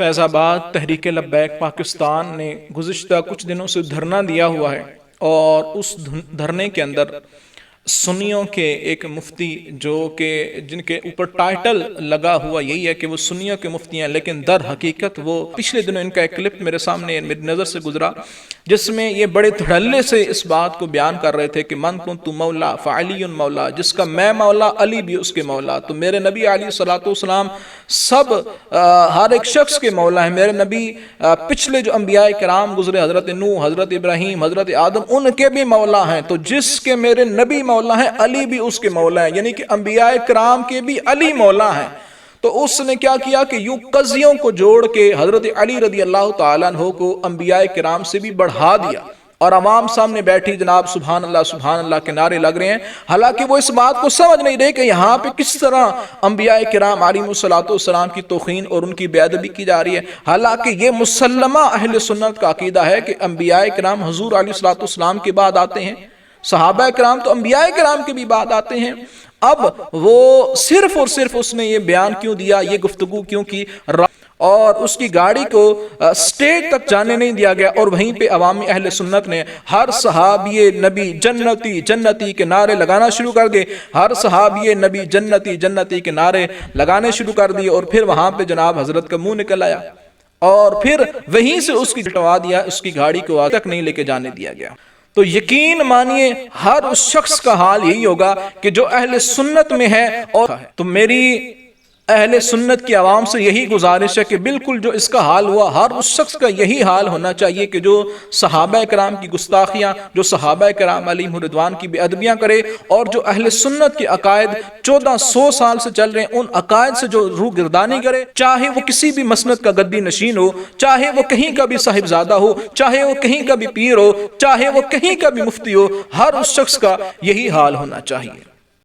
فیض آباد تحریک لبیک پاکستان نے گزشتہ کچھ دنوں سے دھرنا دیا ہوا ہے، اور اس دھرنے کے اندر سنیوں کے ایک مفتی جو کہ جن کے اوپر ٹائٹل لگا ہوا یہی ہے کہ وہ سنیوں کے مفتی ہیں، لیکن در حقیقت وہ پچھلے دنوں ان کا ایک کلپ میرے سامنے میری نظر سے گزرا جس میں یہ بڑے دھڑلے سے اس بات کو بیان کر رہے تھے کہ من کنت مولا فعلی مولا، جس کا میں مولا علی بھی اس کے مولا۔ تو میرے نبی علیہ الصلوۃ والسلام سب ہر ایک شخص کے مولا ہیں۔ میرے نبی پچھلے جو انبیاء کرام گزرے، حضرت نوح، حضرت ابراہیم، حضرت آدم، ان کے بھی مولا ہیں۔ تو جس کے میرے نبی مولا ہیں، علی بھی اس کے مولا ہیں، یعنی کہ انبیاء کرام کے بھی علی مولا ہیں۔ تو اس نے کیا کیا کہ یوں قضیوں کو جوڑ کے حضرت علی رضی اللہ تعالیٰ عنہ کو انبیاء کرام سے بھی بڑھا دیا، اور عوام سامنے بیٹھی جناب سبحان اللہ کے نعرے لگ رہے ہیں، حالانکہ وہ اس بات کو سمجھ نہیں رہے کہ یہاں پہ کس طرح انبیاء کرام علیہ السلام کی توہین اور ان کی بے ادبی کی جا رہی ہے۔ حالانکہ یہ مسلمہ اہل سنت کا عقیدہ ہے کہ انبیاء کرام حضور علیہ السلام کے بعد آتے ہیں، صحابہ کرام تو انبیاء کرام کے بھی بعد آتے ہیں۔ اب وہ صرف اور صرف اس نے یہ بیان کیوں دیا، یہ گفتگو کیوں کی، اور اس کی گاڑی کو سٹیج تک جانے نہیں دیا گیا، اور وہیں پہ عوامی اہل سنت نے ہر صحابی نبی جنتی جنتی کے نعرے لگانا شروع کر دیے، ہر صحابی نبی جنتی جنتی کے نعرے لگانے شروع کر دیے، اور پھر وہاں پہ جناب حضرت کا منہ نکل آیا، اور پھر وہیں سے اس کی جٹوا دیا، اس کی گاڑی کو آگے تک نہیں لے کے جانے دیا گیا۔ تو یقین مانیے ہر اس شخص کا حال یہی ہوگا کہ جو اہل سنت میں ہے، اور تو میری اہل سنت کی عوام سے یہی گزارش ہے کہ بالکل جو اس کا حال ہوا، ہر اس شخص کا یہی حال ہونا چاہیے کہ جو صحابہ کرام کی گستاخیاں، جو صحابہ کرام علیہم رضوان کی بے ادبیاں کرے، اور جو اہل سنت کے عقائد 1400 سال سے چل رہے ہیں ان عقائد سے جو روح گردانی کرے، چاہے وہ کسی بھی مسند کا گدی نشین ہو، چاہے وہ کہیں کا بھی صاحبزادہ ہو، چاہے وہ کہیں کا بھی پیر ہو، چاہے وہ کہیں کا بھی مفتی ہو، ہر اس شخص کا یہی حال ہونا چاہیے۔